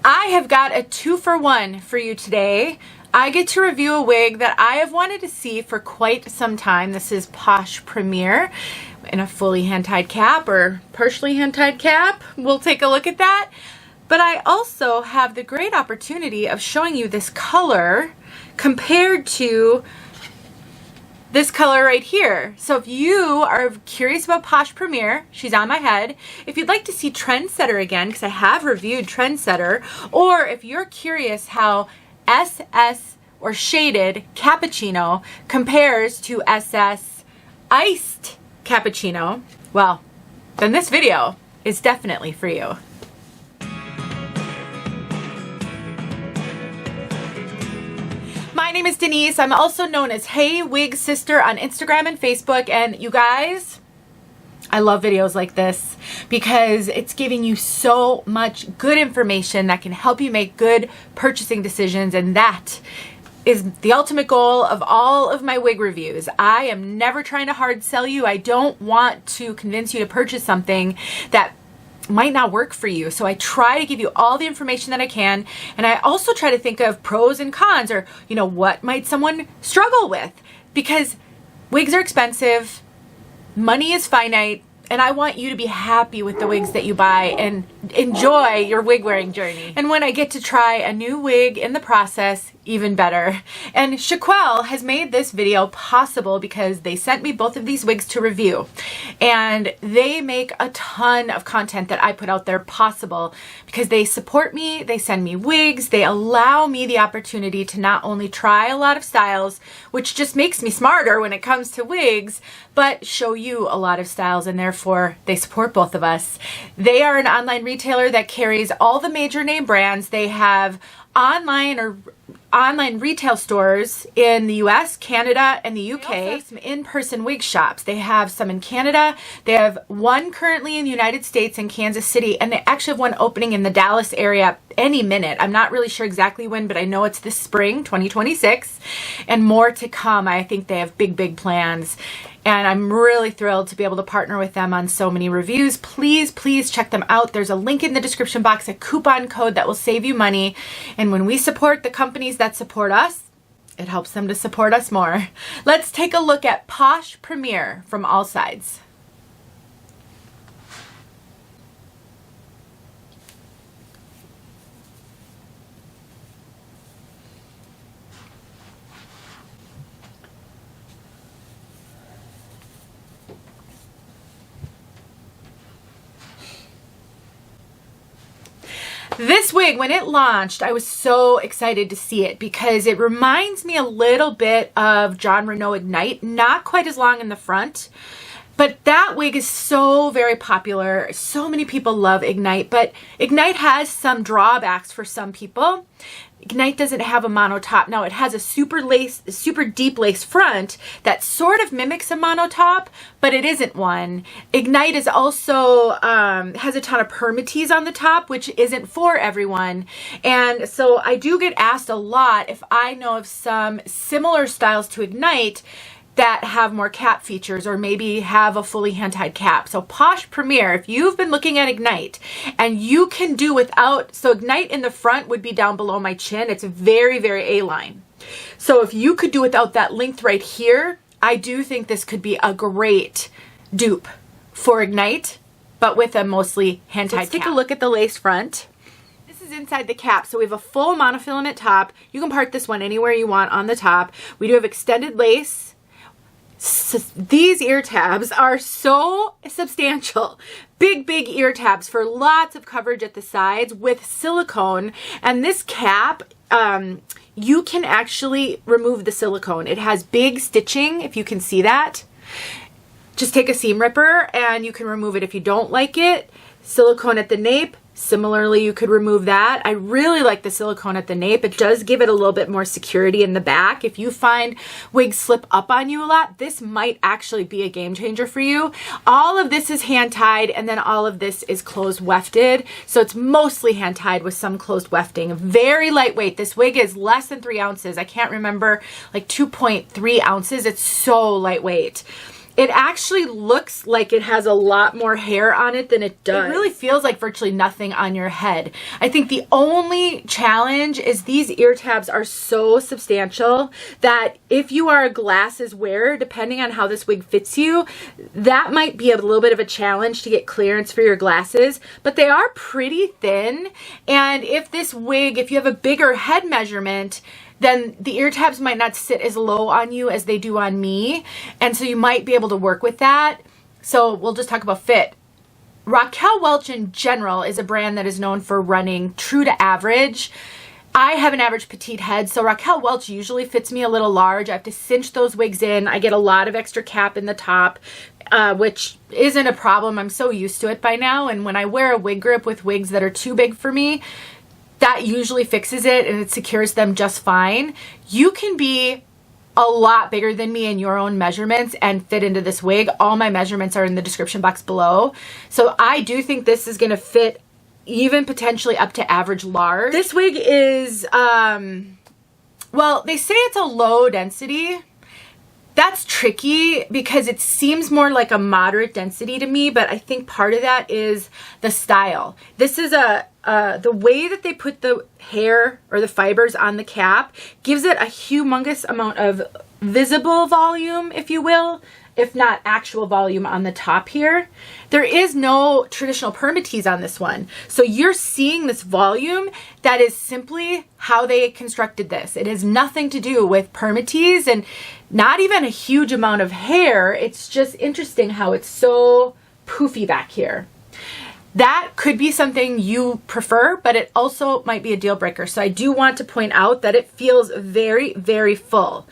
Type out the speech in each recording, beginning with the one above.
I have got a 2-for-1 for you today. I get to review a wig that I have wanted to see for quite some time. This is Posh Premier in a fully hand-tied cap or partially hand-tied cap. We'll take a look at that. But I also have the great opportunity of showing you this color compared to this color right here. So if you are curious about Posh Premier, she's on my head. If you'd like to see Trendsetter again, because I have reviewed Trendsetter, or if you're curious how SS or shaded Cappuccino compares to SS iced Cappuccino, well, then this video is definitely for you. My name is Denise. I'm also known as Hey Wig Sister on Instagram and Facebook. And you guys, I love videos like this because it's giving you so much good information that can help you make good purchasing decisions. And that is the ultimate goal of all of my wig reviews. I am never trying to hard sell you. I don't want to convince you to purchase something that might not work for you. So I try to give you all the information that I can. And I also try to think of pros and cons, or, you know, what might someone struggle with? Because wigs are expensive, money is finite, and I want you to be happy with the wigs that you buy and enjoy your wig wearing journey. And when I get to try a new wig in the process, even better. And Chiquel has made this video possible because they sent me both of these wigs to review. And they make a ton of content that I put out there possible because they support me, they send me wigs, they allow me the opportunity to not only try a lot of styles, which just makes me smarter when it comes to wigs, but show you a lot of styles, and therefore they support both of us. They are an online retailer that carries all the major name brands. They have online retail stores in the US, Canada, and the UK. They also have some in-person wig shops. They have some in Canada. They have one currently in the United States in Kansas City, and they actually have one opening in the Dallas area any minute. I'm not really sure exactly when, but I know it's this spring, 2026, and more to come. I think they have big, big plans. And I'm really thrilled to be able to partner with them on so many reviews. Please, please check them out. There's a link in the description box, a coupon code that will save you money. And when we support the companies that support us, it helps them to support us more. Let's take a look at Posh Premier from all sides. This wig, when it launched, I was so excited to see it because it reminds me a little bit of Jon Renau Ignite, not quite as long in the front, but that wig is so very popular. So many people love Ignite, but Ignite has some drawbacks for some people. Ignite doesn't have a mono top. Now it has a super deep lace front that sort of mimics a mono top, but it isn't one. Ignite is also has a ton of Permatease on the top, which isn't for everyone. And so I do get asked a lot if I know of some similar styles to Ignite that have more cap features or maybe have a fully hand-tied cap. So Posh Premier, if you've been looking at Ignite and you can do without, so Ignite in the front would be down below my chin. It's very, very A-line. So if you could do without that length right here, I do think this could be a great dupe for Ignite, but with a mostly hand-tied cap. Let's take a look at the lace front. This is inside the cap. So we have a full monofilament top. You can part this one anywhere you want on the top. We do have extended lace. These ear tabs are so substantial. Big, big ear tabs for lots of coverage at the sides with silicone. And this cap, you can actually remove the silicone. It has big stitching, if you can see that. Just take a seam ripper and you can remove it if you don't like it. Silicone at the nape. Similarly, you could remove that. I really like the silicone at the nape. It does give it a little bit more security in the back. If you find wigs slip up on you a lot, this might actually be a game changer for you. All of this is hand tied, and then all of this is closed wefted. So it's mostly hand tied with some closed wefting. Very lightweight. This wig is less than 3 ounces. I can't remember, like 2.3 ounces. It's so lightweight. it actually looks like it has a lot more hair on it than it does. It really feels like virtually nothing on your head. I think the only challenge is these ear tabs are so substantial that if you are a glasses wearer, depending on how this wig fits you, that might be a little bit of a challenge to get clearance for your glasses, but they are pretty thin. And if this wig, if you have a bigger head measurement, then the ear tabs might not sit as low on you as they do on me. And so you might be able to work with that. So we'll just talk about fit. Raquel Welch in general is a brand that is known for running true to average. I have an average petite head, so Raquel Welch usually fits me a little large. I have to cinch those wigs in. I get a lot of extra cap in the top, which isn't a problem. I'm so used to it by now. And when I wear a wig grip with wigs that are too big for me, that usually fixes it and it secures them just fine. You can be a lot bigger than me in your own measurements and fit into this wig. All my measurements are in the description box below. So I do think this is going to fit even potentially up to average large. This wig is, well, they say it's a low density. That's tricky because it seems more like a moderate density to me, but I think part of that is the style. This is the way that they put the hair or the fibers on the cap gives it a humongous amount of visible volume, if you will, if not actual volume on the top here. There is no traditional Permatease on this one. So you're seeing this volume that is simply how they constructed this. It has nothing to do with Permatease and not even a huge amount of hair. It's just interesting how it's so poofy back here. That could be something you prefer, but it also might be a deal breaker. So I do want to point out that it feels very, very full.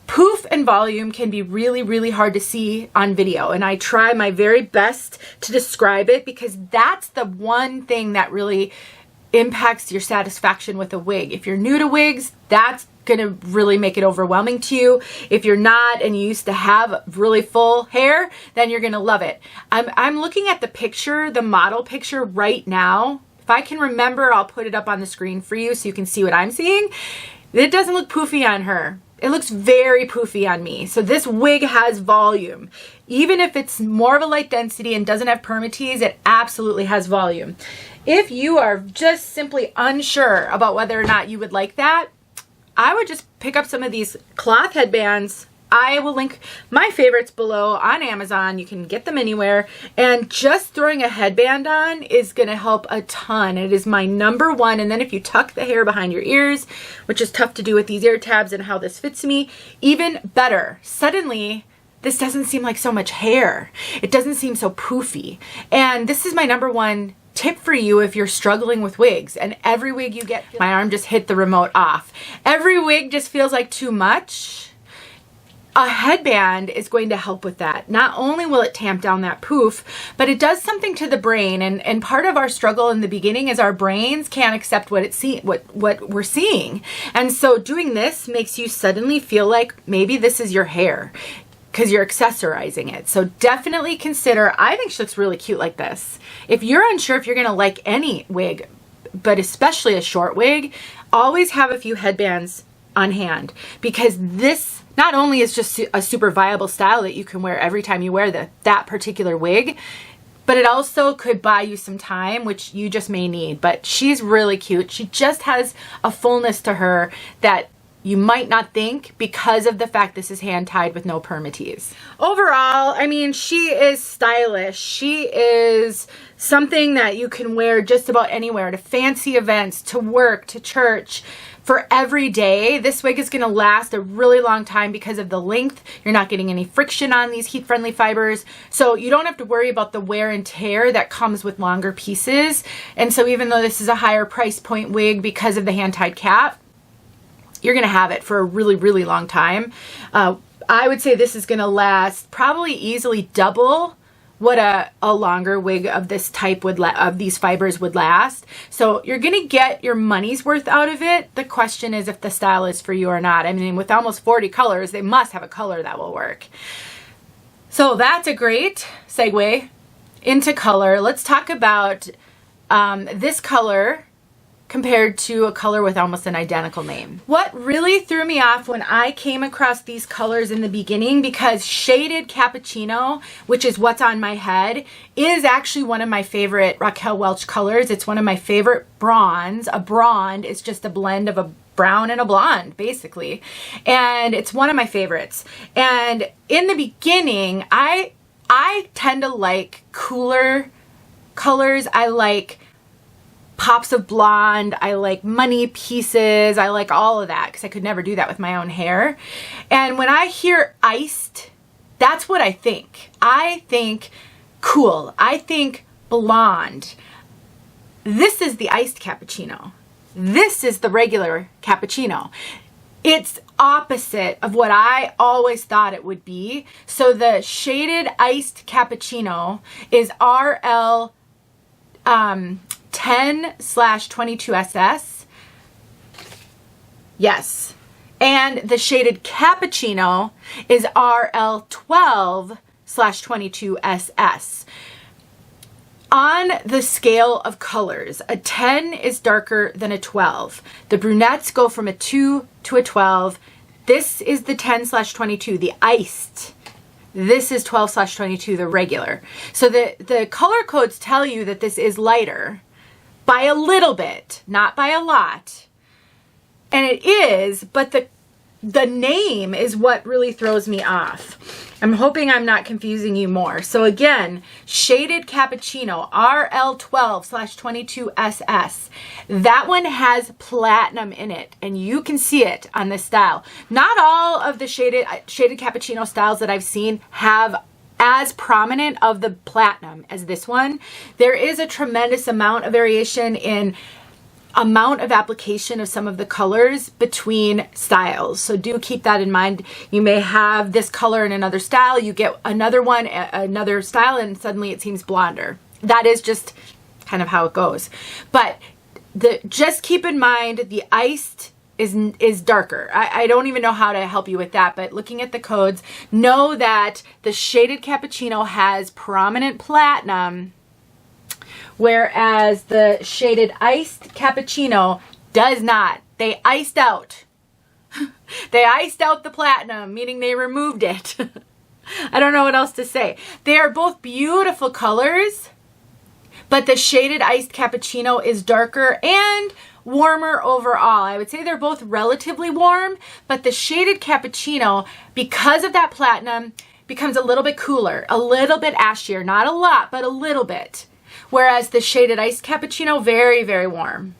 Poof and volume can be really, really hard to see on video, and I try my very best to describe it because that's the one thing that really impacts your satisfaction with a wig. If you're new to wigs, that's gonna really make it overwhelming to you. If you're not and you used to have really full hair, then you're gonna love it. I'm looking at the picture, the model picture right now. If I can remember, I'll put it up on the screen for you so you can see what I'm seeing. It doesn't look poofy on her. It looks very poofy on me. So this wig has volume. Even if it's more of a light density and doesn't have Permatease, it absolutely has volume. If you are just simply unsure about whether or not you would like that, I would just pick up some of these cloth headbands. I will link my favorites below on Amazon. You can get them anywhere. And just throwing a headband on is going to help a ton. It is my number one. And then if you tuck the hair behind your ears, which is tough to do with these ear tabs and how this fits me, even better. Suddenly, this doesn't seem like so much hair. It doesn't seem so poofy. And this is my number one tip for you if you're struggling with wigs. And every wig you get, my arm just hit the remote off. Every wig just feels like too much. A headband is going to help with that. Not only will it tamp down that poof, but it does something to the brain. And part of our struggle in the beginning is our brains can't accept what we're seeing. And so doing this makes you suddenly feel like maybe this is your hair because you're accessorizing it. So definitely consider, I think she looks really cute like this. If you're unsure if you're gonna like any wig, but especially a short wig, always have a few headbands on hand because this not only is just a super viable style that you can wear every time you wear that particular wig, but it also could buy you some time, which you just may need. But she's really cute. She just has a fullness to her that you might not think because of the fact this is hand tied with no Permatease. Overall, I mean, she is stylish. She is something that you can wear just about anywhere, to fancy events, to work, to church. For every day, this wig is going to last a really long time because of the length. You're not getting any friction on these heat-friendly fibers, so you don't have to worry about the wear and tear that comes with longer pieces. And so even though this is a higher price point wig because of the hand-tied cap, you're going to have it for a really, really long time. I would say this is going to last probably easily double what a longer wig of this type of these fibers would last. So you're gonna get your money's worth out of it. The question is if the style is for you or not. I mean, with almost 40 colors, they must have a color that will work. So that's a great segue into color. Let's talk about this color compared to a color with almost an identical name. What really threw me off when I came across these colors in the beginning, because shaded cappuccino, which is what's on my head, is actually one of my favorite Raquel Welch colors. It's one of my favorite bronze. A blonde is just a blend of a brown and a blonde, basically. And it's one of my favorites. And in the beginning, I tend to like cooler colors. I like pops of blonde. I like money pieces. I like all of that because I could never do that with my own hair. And when I hear iced, that's what I think. I think cool. I think blonde. This is the iced cappuccino. This is the regular cappuccino. It's opposite of what I always thought it would be. So the shaded iced cappuccino is RL 10/22SS. Yes. And the shaded cappuccino is RL 12/22SS. On the scale of colors, a 10 is darker than a 12. The brunettes go from a 2 to a 12. This is the 10/22, the iced. This is 12/22, the regular. So the color codes tell you that this is lighter by a little bit, not by a lot. And it is, but the name is what really throws me off. I'm hoping I'm not confusing you more. So again, shaded cappuccino, RL 12/22SS. That one has platinum in it, and you can see it on this style. Not all of the shaded cappuccino styles that I've seen have as prominent of the platinum as this one. There is a tremendous amount of variation in amount of application of some of the colors between styles. So do keep that in mind. You may have this color in another style, you get another one, another style, and suddenly it seems blonder. That is just kind of how it goes. But just keep in mind the iced is darker. I don't even know how to help you with that, but looking at the codes, know that the shaded cappuccino has prominent platinum, whereas the shaded iced cappuccino does not. They iced out. They iced out the platinum, meaning they removed it. I don't know what else to say. They are both beautiful colors, but the shaded iced cappuccino is darker and warmer overall. I would say they're both relatively warm, but the shaded cappuccino, because of that platinum, becomes a little bit cooler, a little bit ashier. Not a lot, but a little bit. Whereas the shaded iced cappuccino, very, very warm.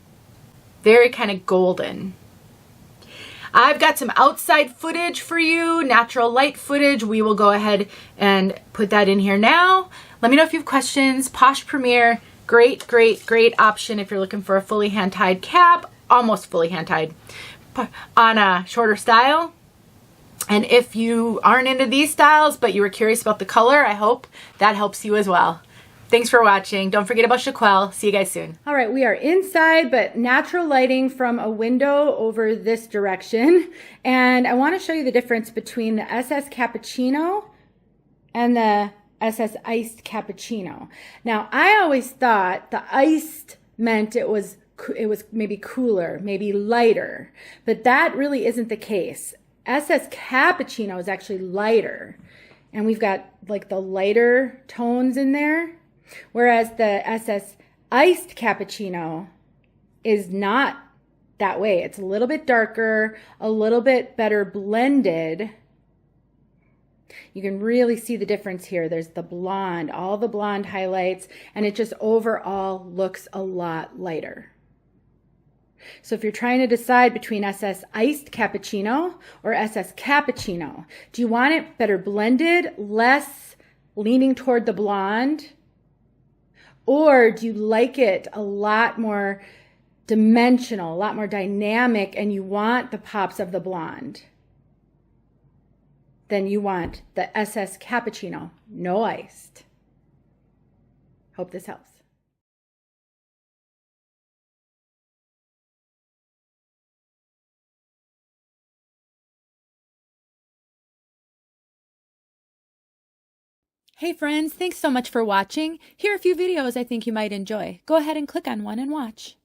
Very kind of golden. I've got some outside footage for you, natural light footage. We will go ahead and put that in here now. Let me know if you have questions. Posh Premier, great, great, great option if you're looking for a fully hand-tied cap, almost fully hand-tied, on a shorter style. And if you aren't into these styles, but you were curious about the color, I hope that helps you as well. Thanks for watching. Don't forget about Chiquel. See you guys soon. All right, we are inside, but natural lighting from a window over this direction. And I want to show you the difference between the SS Cappuccino and the SS Iced Cappuccino. Now, I always thought the iced meant it was maybe cooler, maybe lighter, but that really isn't the case. SS Cappuccino is actually lighter, and we've got like the lighter tones in there. Whereas the SS Iced Cappuccino is not that way. It's a little bit darker, a little bit better blended. You can really see the difference here. There's the blonde, all the blonde highlights, and it just overall looks a lot lighter. So if you're trying to decide between SS Iced Cappuccino or SS Cappuccino, do you want it better blended, less leaning toward the blonde? Or do you like it a lot more dimensional, a lot more dynamic, and you want the pops of the blonde? Then you want the SS Cappuccino, no iced. Hope this helps. Hey friends, thanks so much for watching. Here are a few videos I think you might enjoy. Go ahead and click on one and watch.